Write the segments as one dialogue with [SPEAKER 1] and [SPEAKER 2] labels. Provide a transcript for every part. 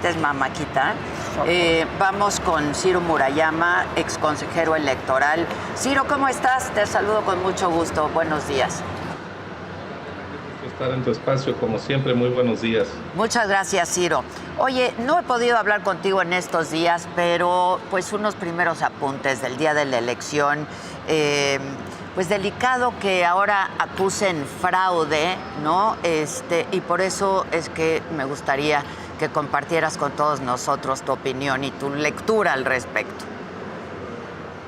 [SPEAKER 1] Es Mamáquita. Vamos con Ciro Murayama, ex consejero electoral. Ciro, ¿cómo estás? Te saludo con mucho gusto. Buenos días.
[SPEAKER 2] Estar en tu espacio, como siempre, muy buenos días.
[SPEAKER 1] Muchas gracias, Ciro. Oye, no he podido hablar contigo en estos días, pero pues unos primeros apuntes del día de la elección. Pues delicado que ahora acusen fraude, ¿no? Y por eso es que me gustaría que compartieras con todos nosotros tu opinión y tu lectura al respecto.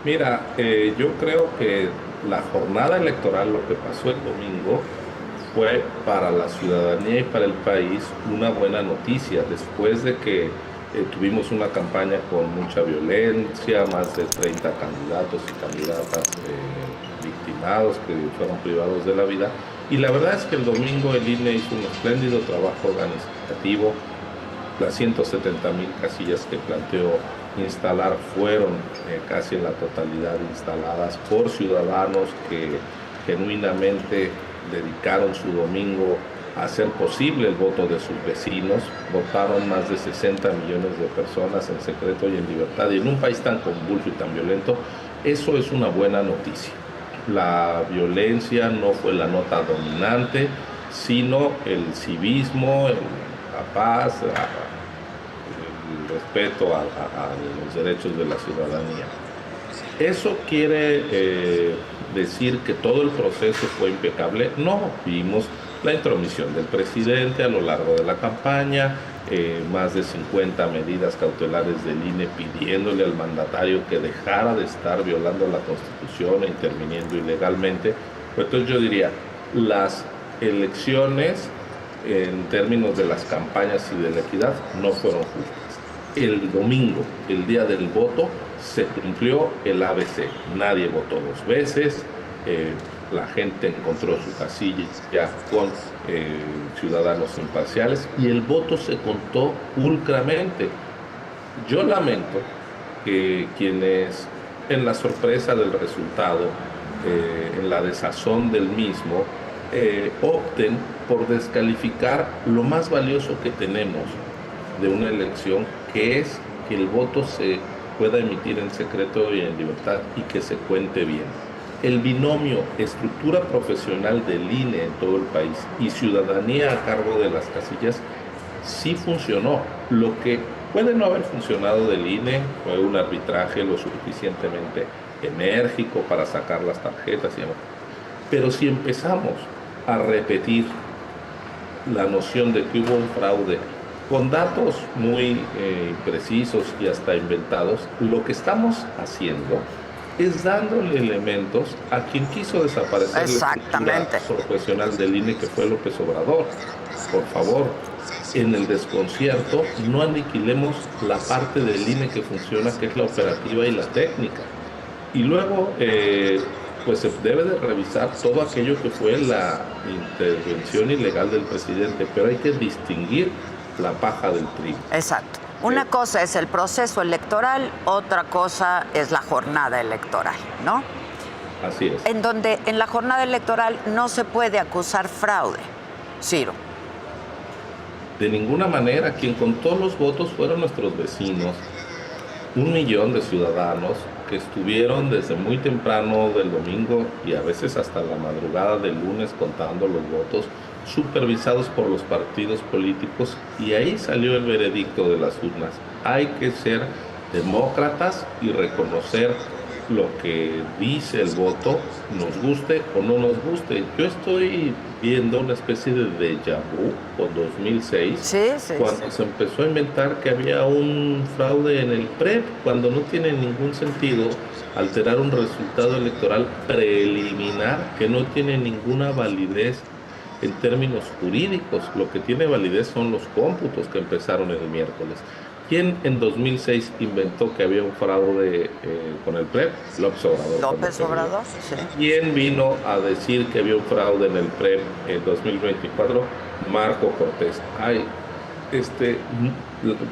[SPEAKER 2] Mira, yo creo que la jornada electoral, lo que pasó el domingo, fue para la ciudadanía y para el país una buena noticia, después de que tuvimos una campaña con mucha violencia, más de 30 candidatos y candidatas victimados que fueron privados de la vida. Y la verdad es que el domingo el INE hizo un espléndido trabajo organizativo. Las 170,000 casillas que planteó instalar fueron casi en la totalidad instaladas por ciudadanos que genuinamente dedicaron su domingo a hacer posible el voto de sus vecinos. Votaron más de 60 millones de personas en secreto y en libertad, y en un país tan convulso y tan violento, eso es una buena noticia. La violencia no fue la nota dominante, sino el civismo, la paz, el respeto a los derechos de la ciudadanía. ¿Eso quiere decir que todo el proceso fue impecable? No, vimos la intromisión del presidente a lo largo de la campaña, más de 50 medidas cautelares del INE pidiéndole al mandatario que dejara de estar violando la Constitución e interviniendo ilegalmente. Entonces yo diría, las elecciones en términos de las campañas y de la equidad no fueron justas. El domingo, el día del voto, se cumplió el ABC. Nadie votó dos veces, la gente encontró su casilla ya con ciudadanos imparciales y el voto se contó pulcramente. Yo lamento que quienes, en la sorpresa del resultado, en la desazón del mismo, opten por descalificar lo más valioso que tenemos de una elección, que es que el voto se pueda emitir en secreto y en libertad y que se cuente bien. El binomio estructura profesional del INE en todo el país y ciudadanía a cargo de las casillas sí funcionó. Lo que puede no haber funcionado del INE fue un arbitraje lo suficientemente enérgico para sacar las tarjetas y demás. Pero si empezamos a repetir la noción de que hubo un fraude con datos muy precisos y hasta inventados, lo que estamos haciendo es dándole elementos a quien quiso desaparecer la estructura profesional del INE, que fue López Obrador. Por favor, en el desconcierto no aniquilemos la parte del INE que funciona, que es la operativa y la técnica. Y luego pues se debe de revisar todo aquello que fue la intervención ilegal del presidente, pero hay que distinguir la paja del trigo.
[SPEAKER 1] Exacto. Una cosa es el proceso electoral, otra cosa es la jornada electoral, ¿no?
[SPEAKER 2] Así es.
[SPEAKER 1] En donde en la jornada electoral no se puede acusar fraude, Ciro.
[SPEAKER 2] De ninguna manera. Quien contó los votos fueron nuestros vecinos, 1 millón de ciudadanos que estuvieron desde muy temprano del domingo y a veces hasta la madrugada del lunes contando los votos, supervisados por los partidos políticos, y ahí salió el veredicto de las urnas. Hay que ser demócratas y reconocer lo que dice el voto, nos guste o no nos guste. Yo estoy viendo una especie de déjà vu con 2006, cuando se empezó a inventar que había un fraude en el PREP, cuando no tiene ningún sentido alterar un resultado electoral preliminar que no tiene ninguna validez en términos jurídicos. Lo que tiene validez son los cómputos que empezaron el miércoles. ¿Quién en 2006 inventó que había un fraude con el PREP? López Obrador.
[SPEAKER 1] López Obrador, sí.
[SPEAKER 2] ¿Quién vino a decir que había un fraude en el PREP en 2024? Marco Cortés.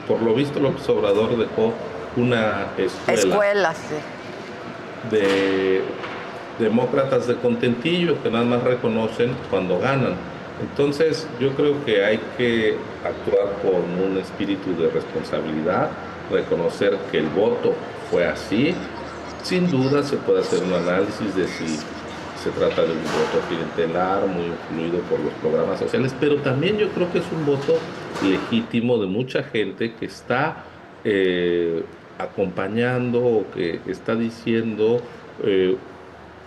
[SPEAKER 2] Por lo visto López Obrador dejó una escuela
[SPEAKER 1] sí,
[SPEAKER 2] de demócratas de contentillo que nada más reconocen cuando ganan. Entonces, yo creo que hay que actuar con un espíritu de responsabilidad, reconocer que el voto fue así. Sin duda se puede hacer un análisis de si se trata de un voto clientelar, muy influido por los programas sociales, pero también yo creo que es un voto legítimo de mucha gente que está acompañando o que está diciendo eh,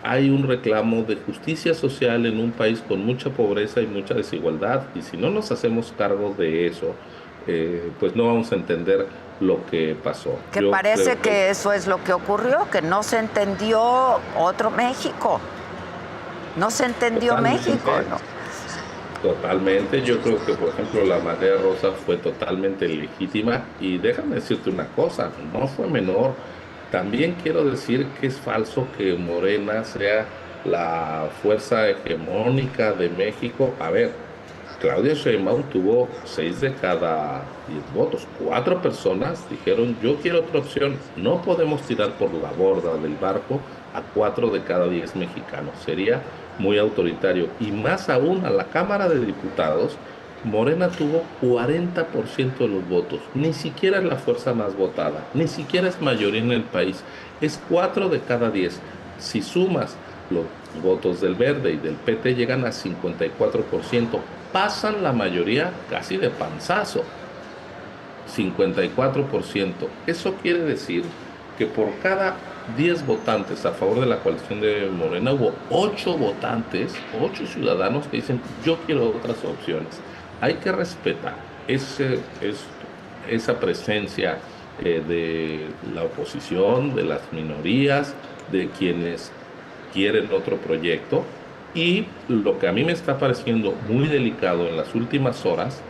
[SPEAKER 2] hay un reclamo de justicia social en un país con mucha pobreza y mucha desigualdad, y si no nos hacemos cargo de eso, pues no vamos a entender lo que pasó.
[SPEAKER 1] Que
[SPEAKER 2] Yo
[SPEAKER 1] parece
[SPEAKER 2] creo
[SPEAKER 1] que eso es lo que ocurrió, que no se entendió otro México. No se entendió
[SPEAKER 2] totalmente,
[SPEAKER 1] México, ¿no?
[SPEAKER 2] totalmente. Yo creo que, por ejemplo, la marea rosa fue totalmente legítima y déjame decirte una cosa, no fue menor. También quiero decir que es falso que Morena sea la fuerza hegemónica de México. A ver, Claudia Sheinbaum tuvo 6 de cada 10 votos. 4 personas dijeron, yo quiero otra opción. No podemos tirar por la borda del barco a 4 de cada 10 mexicanos. Sería muy autoritario. Y más aún, a la Cámara de Diputados, Morena tuvo 40% de los votos. Ni siquiera es la fuerza más votada. Ni siquiera es mayoría en el país. Es 4 de cada 10. Si sumas los votos del Verde y del PT, llegan a 54%. Pasan la mayoría casi de panzazo. 54%. Eso quiere decir que por cada 10 votantes a favor de la coalición de Morena hubo 8 votantes, 8 ciudadanos que dicen yo quiero otras opciones. Hay que respetar esa presencia de la oposición, de las minorías, de quienes quieren otro proyecto. Y lo que a mí me está pareciendo muy delicado en las últimas horas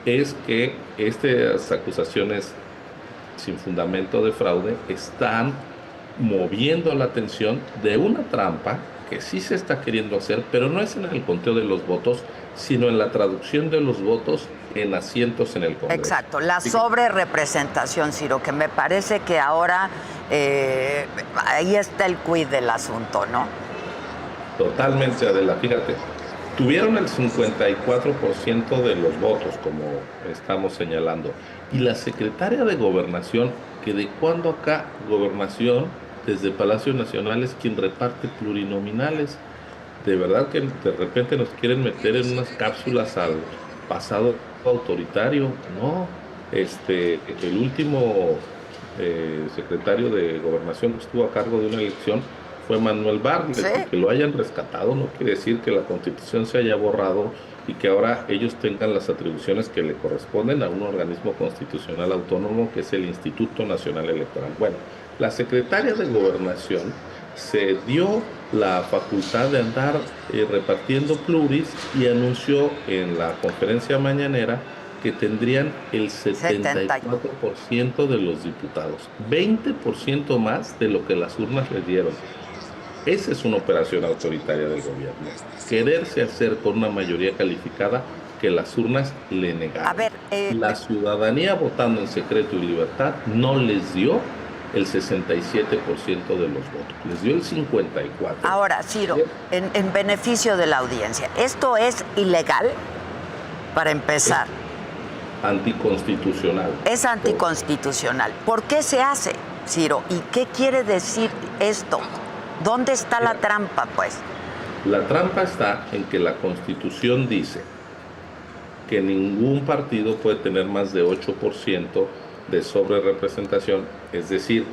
[SPEAKER 2] es que estas acusaciones sin fundamento de fraude están moviendo la atención de una trampa que sí se está queriendo hacer, pero no es en el conteo de los votos, sino en la traducción de los votos en asientos en el Congreso.
[SPEAKER 1] Exacto, la sobrerepresentación, Ciro, que me parece que ahora ahí está el quid del asunto, ¿no?
[SPEAKER 2] Totalmente, Adela. Fíjate, tuvieron el 54% de los votos, como estamos señalando. Y la secretaria de Gobernación, que de cuando acá Gobernación, desde Palacio Nacional, es quien reparte plurinominales. De verdad que de repente nos quieren meter en unas cápsulas al pasado autoritario. No, el último secretario de Gobernación que estuvo a cargo de una elección fue Manuel Bartlett.
[SPEAKER 1] Sí.
[SPEAKER 2] Que lo hayan rescatado no quiere decir que la Constitución se haya borrado y que ahora ellos tengan las atribuciones que le corresponden a un organismo constitucional autónomo que es el Instituto Nacional Electoral. Bueno, la secretaria de Gobernación se dio la facultad de andar repartiendo pluris y anunció en la conferencia mañanera que tendrían el 74% de los diputados, 20% más de lo que las urnas les dieron. Esa es una operación autoritaria del gobierno, quererse hacer con una mayoría calificada que las urnas le negaron.
[SPEAKER 1] A ver,
[SPEAKER 2] la ciudadanía votando en secreto y libertad no les dio el 67% de los votos, les dio el 54%.
[SPEAKER 1] Ahora, Ciro, en beneficio de la audiencia, ¿esto es ilegal? Para empezar.
[SPEAKER 2] Es anticonstitucional.
[SPEAKER 1] Es anticonstitucional. ¿Por qué se hace, Ciro? ¿Y qué quiere decir esto? ¿Dónde está la trampa, pues?
[SPEAKER 2] La trampa está en que la Constitución dice que ningún partido puede tener más de 8% de sobrerepresentación, es decir,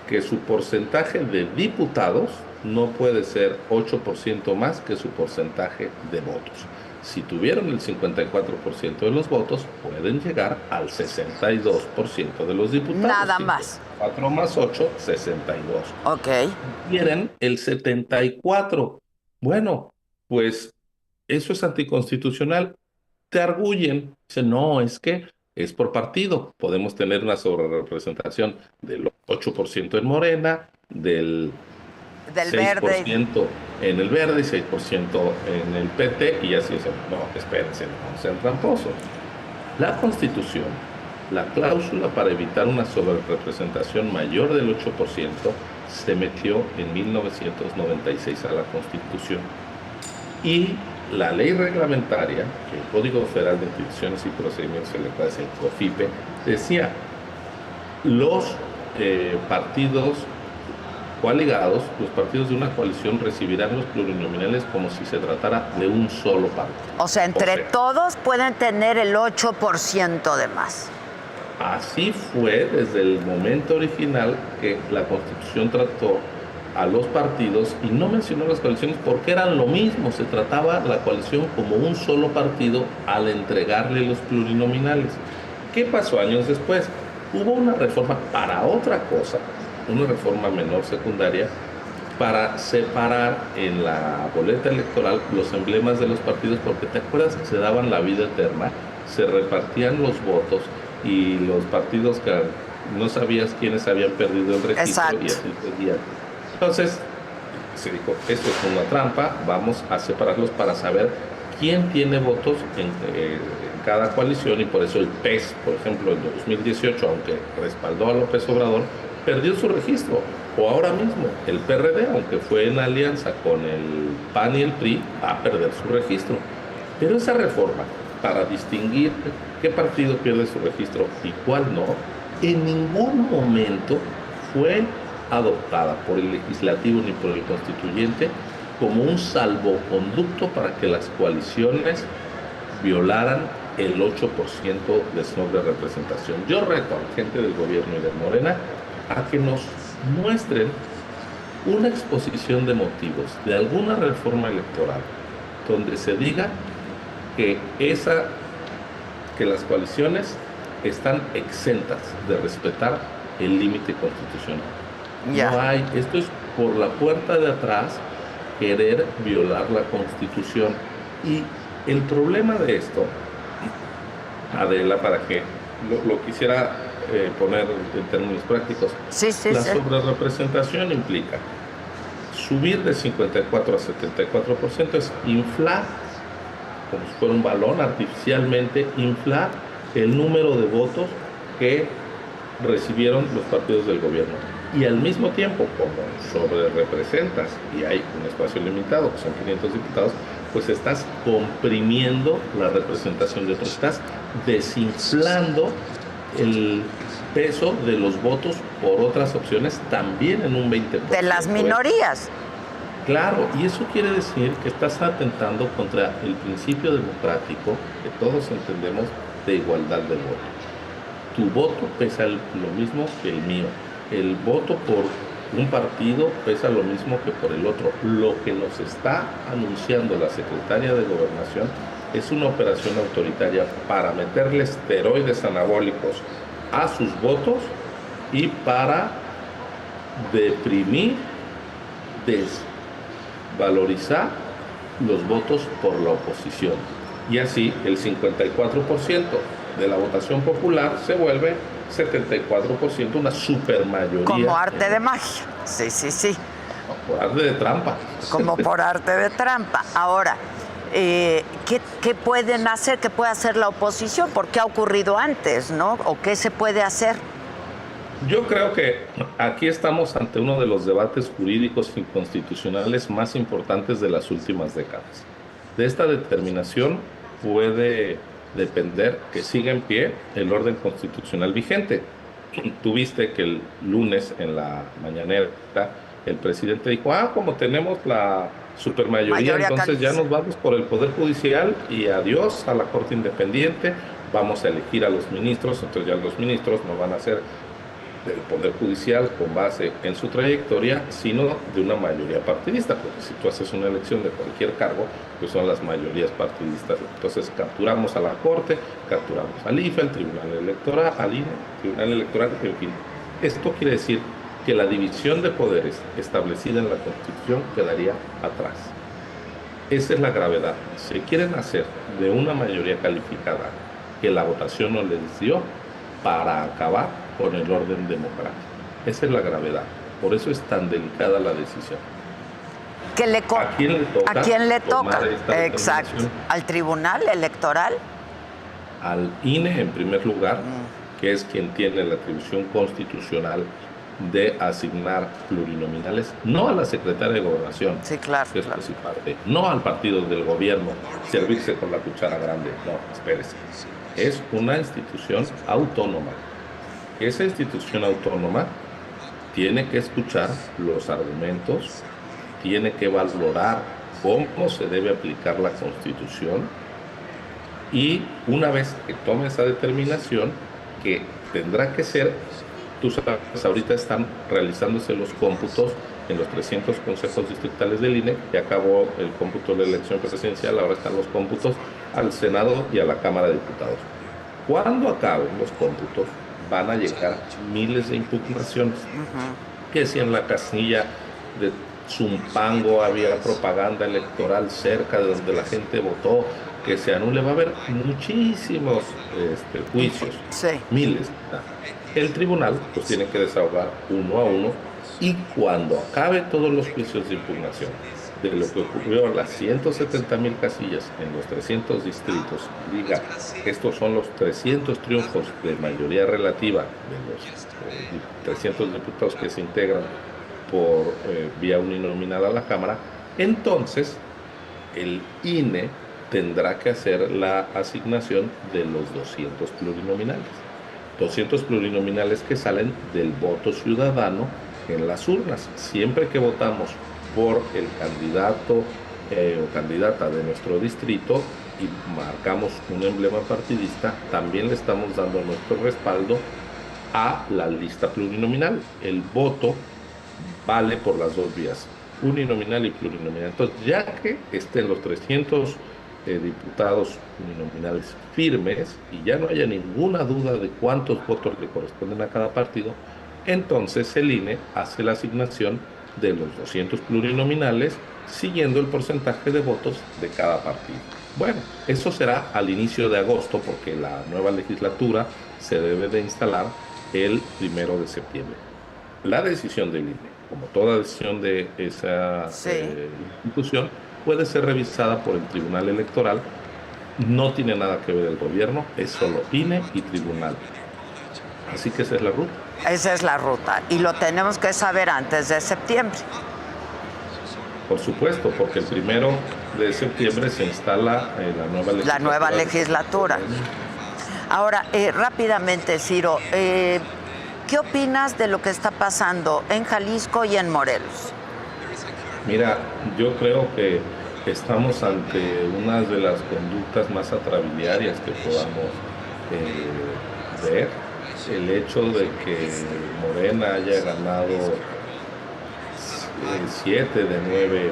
[SPEAKER 2] que su porcentaje de diputados no puede ser 8% más que su porcentaje de votos. Si tuvieron el 54% de los votos, pueden llegar al 62% de los diputados.
[SPEAKER 1] Nada más.
[SPEAKER 2] 4 más 8, 62.
[SPEAKER 1] Ok.
[SPEAKER 2] Quieren el 74. Bueno, pues eso es anticonstitucional. Te arguyen. Dicen, no, es que es por partido. Podemos tener una sobrerepresentación del 8% en Morena, del 6%
[SPEAKER 1] Verde.
[SPEAKER 2] En el Verde y 6% en el PT, y así dicen, no, espérense, no sean tramposos. La Constitución, la cláusula para evitar una sobrerepresentación mayor del 8%, se metió en 1996 a la Constitución. Y la ley reglamentaria, el Código Federal de Instituciones y Procedimientos Electorales, el COFIPE, decía, los partidos coaligados, los partidos de una coalición recibirán los plurinominales como si se tratara de un solo partido.
[SPEAKER 1] O sea, entre todos pueden tener el 8% de más.
[SPEAKER 2] Así fue desde el momento original que la Constitución trató a los partidos y no mencionó las coaliciones porque eran lo mismo, se trataba la coalición como un solo partido al entregarle los plurinominales. ¿Qué pasó años después? Hubo una reforma para otra cosa, una reforma menor secundaria, para separar en la boleta electoral los emblemas de los partidos, porque te acuerdas que se daban la vida eterna, se repartían los votos y los partidos que no sabías quiénes habían perdido el registro. Exacto. Y así seguían. Entonces se dijo, esto es una trampa, vamos a separarlos para saber quién tiene votos en cada coalición, y por eso el PES, por ejemplo, en 2018, aunque respaldó a López Obrador, perdió su registro. O ahora mismo, el PRD, aunque fue en alianza con el PAN y el PRI, va a perder su registro. Pero esa reforma, para distinguir qué partido pierde su registro y cuál no, en ningún momento fue adoptada por el legislativo ni por el constituyente como un salvoconducto para que las coaliciones violaran el 8% de SNOC de representación. Yo reto a la gente del gobierno y de Morena a que nos muestren una exposición de motivos de alguna reforma electoral donde se diga que las coaliciones están exentas de respetar el límite constitucional. Yeah. No hay, esto es por la puerta de atrás querer violar la Constitución. Y el problema de esto, Adela, para que lo quisiera poner en términos prácticos, la sobrerepresentación implica subir de 54 a 74%, es inflar, como si fuera un balón, artificialmente inflar el número de votos que recibieron los partidos del gobierno. Y al mismo tiempo, como sobrerepresentas y hay un espacio limitado, que son 500 diputados, pues estás comprimiendo la representación de otros, estás desinflando el peso de los votos por otras opciones también en un 20%.
[SPEAKER 1] De las minorías.
[SPEAKER 2] Claro, y eso quiere decir que estás atentando contra el principio democrático que todos entendemos de igualdad de voto. Tu voto pesa lo mismo que el mío. El voto por un partido pesa lo mismo que por el otro. Lo que nos está anunciando la secretaria de Gobernación es una operación autoritaria para meterle esteroides anabólicos a sus votos y para deprimir, desvalorizar los votos por la oposición. Y así el 54% de la votación popular se vuelve 74%, una supermayoría.
[SPEAKER 1] Como arte de magia. Sí, sí, sí.
[SPEAKER 2] Por arte de trampa.
[SPEAKER 1] Como por arte de trampa. Ahora, ¿qué pueden hacer? ¿Qué puede hacer la oposición? ¿Por qué ha ocurrido antes, no? ¿O qué se puede hacer?
[SPEAKER 2] Yo creo que aquí estamos ante uno de los debates jurídicos y constitucionales más importantes de las últimas décadas. De esta determinación puede depender que siga en pie el orden constitucional vigente. Tuviste que el lunes en la mañanera el presidente dijo, como tenemos la supermayoría, entonces ya nos vamos por el Poder Judicial y adiós a la Corte Independiente, vamos a elegir a los ministros, entonces ya los ministros no van a ser del Poder Judicial con base en su trayectoria, sino de una mayoría partidista, porque si tú haces una elección de cualquier cargo, pues son las mayorías partidistas. Entonces capturamos a la Corte, capturamos al IFE, al Tribunal Electoral, al INE, Tribunal Electoral, en fin. Esto quiere decir que la división de poderes establecida en la Constitución quedaría atrás. Esa es la gravedad. Si quieren hacer de una mayoría calificada que la votación no les dio para acabar con el orden democrático. Esa es la gravedad. Por eso es tan delicada la decisión.
[SPEAKER 1] ¿A quién le toca? Exacto. ¿Al Tribunal Electoral?
[SPEAKER 2] Al INE en primer lugar, que es quien tiene la atribución constitucional de asignar plurinominales, no a la Secretaría de Gobernación,
[SPEAKER 1] Sí, claro,
[SPEAKER 2] que es
[SPEAKER 1] claro.
[SPEAKER 2] su parte, no al partido del gobierno, servirse con la cuchara grande, no, espérese. Es una institución autónoma. Esa institución autónoma tiene que escuchar los argumentos, tiene que valorar cómo se debe aplicar la Constitución y una vez que tome esa determinación, que tendrá que ser, tú sabes, ahorita están realizándose los cómputos en los 300 consejos distritales del INE, que acabó el cómputo de la elección presidencial, ahora están los cómputos al Senado y a la Cámara de Diputados. Cuando acaben los cómputos, van a llegar miles de impugnaciones. Que si en la casilla de Zumpango había propaganda electoral cerca de donde la gente votó, que se anule, va a haber muchísimos juicios,
[SPEAKER 1] Sí.
[SPEAKER 2] miles. El tribunal pues tiene que desahogar uno a uno y cuando acabe todos los juicios de impugnación de lo que ocurrió en las 170,000 casillas en los 300 distritos, diga, estos son los 300 triunfos de mayoría relativa de los 300 diputados que se integran por vía uninominal a la Cámara, entonces el INE tendrá que hacer la asignación de los 200 plurinominales. 200 plurinominales que salen del voto ciudadano en las urnas. Siempre que votamos por el candidato o candidata de nuestro distrito y marcamos un emblema partidista, también le estamos dando nuestro respaldo a la lista plurinominal. El voto vale por las dos vías, uninominal y plurinominal. Entonces, ya que estén los 300 diputados uninominales firmes y ya no haya ninguna duda de cuántos votos le corresponden a cada partido, entonces el INE hace la asignación de los 200 plurinominales siguiendo el porcentaje de votos de cada partido. Bueno, eso será al inicio de agosto porque la nueva legislatura se debe de instalar el 1 de septiembre. La decisión del INE, como toda decisión de esa institución, puede ser revisada por el Tribunal Electoral. No tiene nada que ver el gobierno, es solo INE y tribunal. Así que esa es la ruta.
[SPEAKER 1] Esa es la ruta y lo tenemos que saber antes de septiembre.
[SPEAKER 2] Por supuesto, porque el 1 de septiembre se instala
[SPEAKER 1] la nueva legislatura. Ahora, rápidamente, Ciro, ¿qué opinas de lo que está pasando en Jalisco y en Morelos?
[SPEAKER 2] Mira, yo creo que estamos ante una de las conductas más atrabiliarias que podamos ver. El hecho de que Morena haya ganado 7 de 9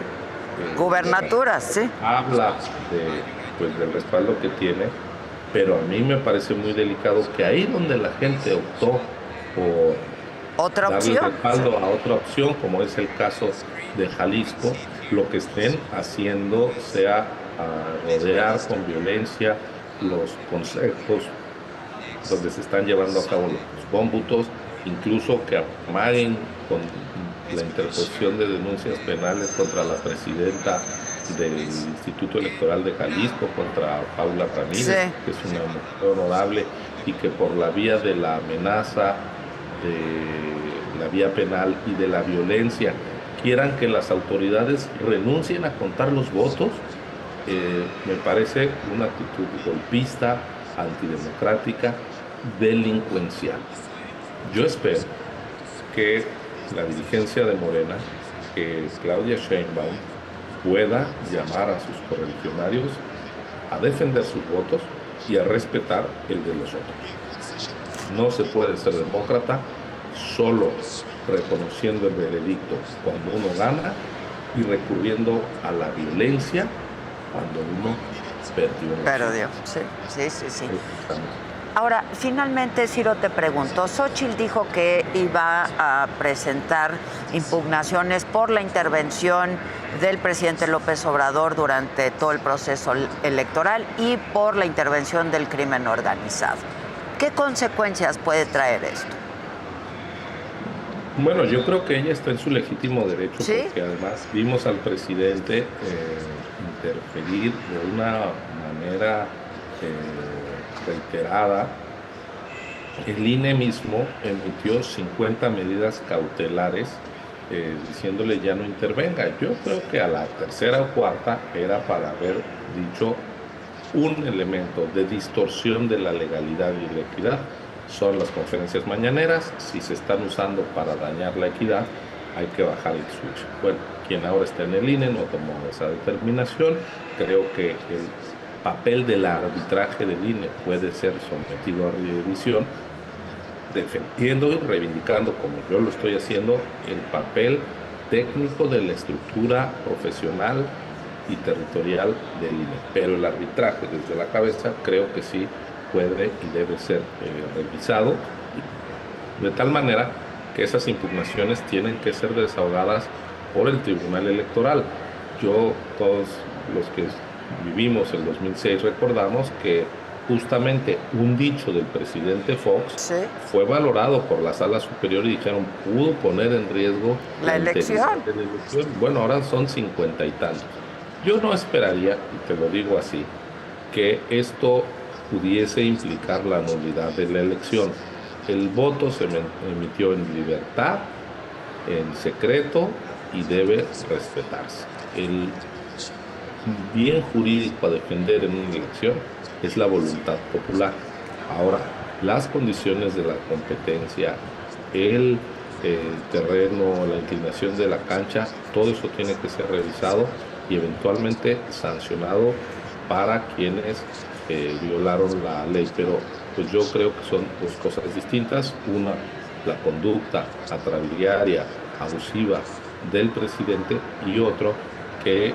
[SPEAKER 1] gubernaturas, sí.
[SPEAKER 2] Habla del respaldo que tiene, pero a mí me parece muy delicado que ahí donde la gente optó por
[SPEAKER 1] ¿otra
[SPEAKER 2] darle
[SPEAKER 1] opción?
[SPEAKER 2] respaldo a otra opción, como es el caso de Jalisco, lo que estén haciendo sea rodear con violencia los consejos donde se están llevando a cabo los cómputos, incluso que amaguen con la interposición de denuncias penales contra la presidenta del Instituto Electoral de Jalisco, contra Paula Ramírez,
[SPEAKER 1] sí,
[SPEAKER 2] que es una mujer honorable, y que por la vía de la amenaza, de la vía penal y de la violencia quieran que las autoridades renuncien a contar los votos, me parece una actitud golpista, antidemocrática, delincuencial. Yo espero que la dirigencia de Morena, que Claudia Sheinbaum, pueda llamar a sus correligionarios a defender sus votos y a respetar el de los otros. No se puede ser demócrata solo reconociendo el veredicto cuando uno gana y recurriendo a la violencia cuando uno perdió.
[SPEAKER 1] Perdió, sí. Ahora, finalmente, Ciro, te pregunto, Xóchitl dijo que iba a presentar impugnaciones por la intervención del presidente López Obrador durante todo el proceso electoral y por la intervención del crimen organizado. ¿Qué consecuencias puede traer esto?
[SPEAKER 2] Bueno, yo creo que ella está en su legítimo derecho,
[SPEAKER 1] ¿sí?
[SPEAKER 2] Porque además vimos al presidente interferir de una manera reiterada el INE mismo emitió 50 medidas cautelares diciéndole ya no intervenga. Yo creo que a la tercera o cuarta era para haber dicho un elemento de distorsión de la legalidad y la equidad. Son las conferencias mañaneras, si se están usando para dañar la equidad, hay que bajar el switch. Bueno, quien ahora está en el INE no tomó esa determinación. Creo que el papel del arbitraje del INE puede ser sometido a revisión, defendiendo y reivindicando, como yo lo estoy haciendo, el papel técnico de la estructura profesional y territorial del INE. Pero el arbitraje desde la cabeza creo que sí puede y debe ser revisado, de tal manera que esas impugnaciones tienen que ser desahogadas por el Tribunal Electoral. Todos los que vivimos el 2006 recordamos que justamente un dicho del presidente Fox fue valorado por la Sala Superior y dijeron pudo poner en riesgo
[SPEAKER 1] la elección.
[SPEAKER 2] Bueno, ahora son 50 y tantos. Yo no esperaría, y te lo digo así, que esto pudiese implicar la nulidad de la elección. El voto se emitió en libertad, en secreto y debe respetarse. El bien jurídico a defender en una elección es la voluntad popular. Ahora, las condiciones de la competencia, el terreno, la inclinación de la cancha, todo eso tiene que ser revisado y eventualmente sancionado para quienes violaron la ley. Pero pues yo creo que son dos cosas distintas. Una, la conducta atrabiliaria, abusiva del presidente, y otro, que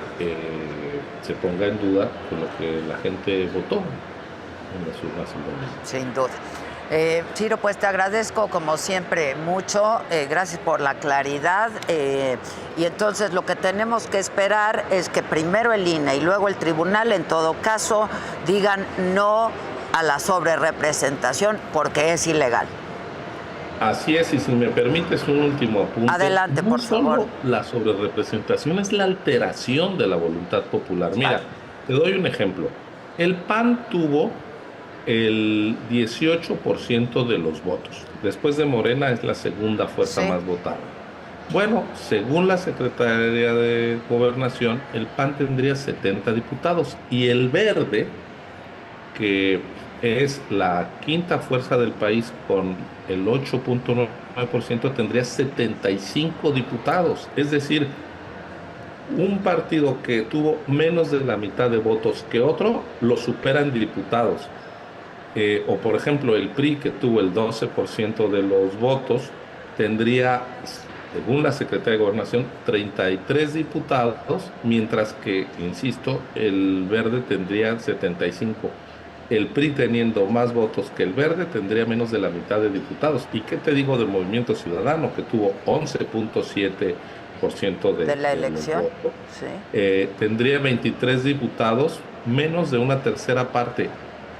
[SPEAKER 2] se ponga en duda con lo que la gente votó en las urnas.
[SPEAKER 1] Sin duda. Ciro, pues te agradezco como siempre mucho, gracias por la claridad, y entonces lo que tenemos que esperar es que primero el INE y luego el tribunal, en todo caso, digan no a la sobrerepresentación porque es ilegal.
[SPEAKER 2] Así es, y si me permites un último apunte.
[SPEAKER 1] Adelante, por favor.
[SPEAKER 2] No solo la sobrerepresentación, es la alteración de la voluntad popular. Mira, te doy un ejemplo. El PAN tuvo el 18% de los votos. Después de Morena es la segunda fuerza más votada. Bueno, según la Secretaría de Gobernación, el PAN tendría 70 diputados y el Verde, que es la quinta fuerza del país con el 8.9%, tendría 75 diputados. Es decir, un partido que tuvo menos de la mitad de votos que otro, lo supera en diputados. O por ejemplo, el PRI, que tuvo el 12% de los votos, tendría, según la Secretaría de Gobernación, 33 diputados, mientras que, insisto, el Verde tendría 75. El PRI, teniendo más votos que el Verde, tendría menos de la mitad de diputados. ¿Y qué te digo del Movimiento Ciudadano, que tuvo 11.7% de la elección? Tendría 23 diputados, menos de una tercera parte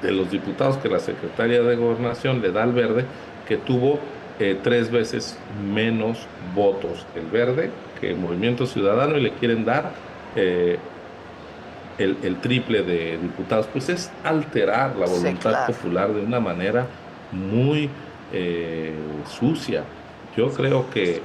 [SPEAKER 2] de los diputados que la Secretaría de Gobernación le da al Verde, que tuvo 3 veces menos votos el Verde que el Movimiento Ciudadano, y le quieren dar el triple de diputados. Pues es alterar la voluntad popular de una manera muy sucia. Yo creo que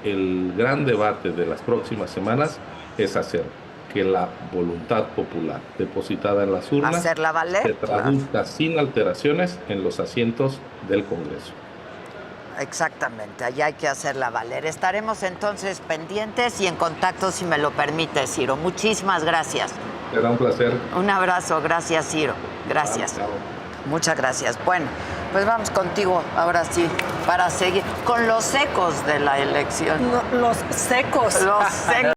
[SPEAKER 2] el gran debate de las próximas semanas es hacer que la voluntad popular depositada en las urnas
[SPEAKER 1] hacerla valer,
[SPEAKER 2] se traduzca sin alteraciones en los asientos del Congreso.
[SPEAKER 1] Exactamente, allá hay que hacerla valer. Estaremos entonces pendientes y en contacto, si me lo permite, Ciro. Muchísimas gracias.
[SPEAKER 2] Será un placer.
[SPEAKER 1] Un abrazo, gracias, Ciro. Gracias. Muchas gracias. Bueno, pues vamos contigo ahora sí, para seguir con los ecos de la elección.
[SPEAKER 3] Los secos.
[SPEAKER 1] Los secos.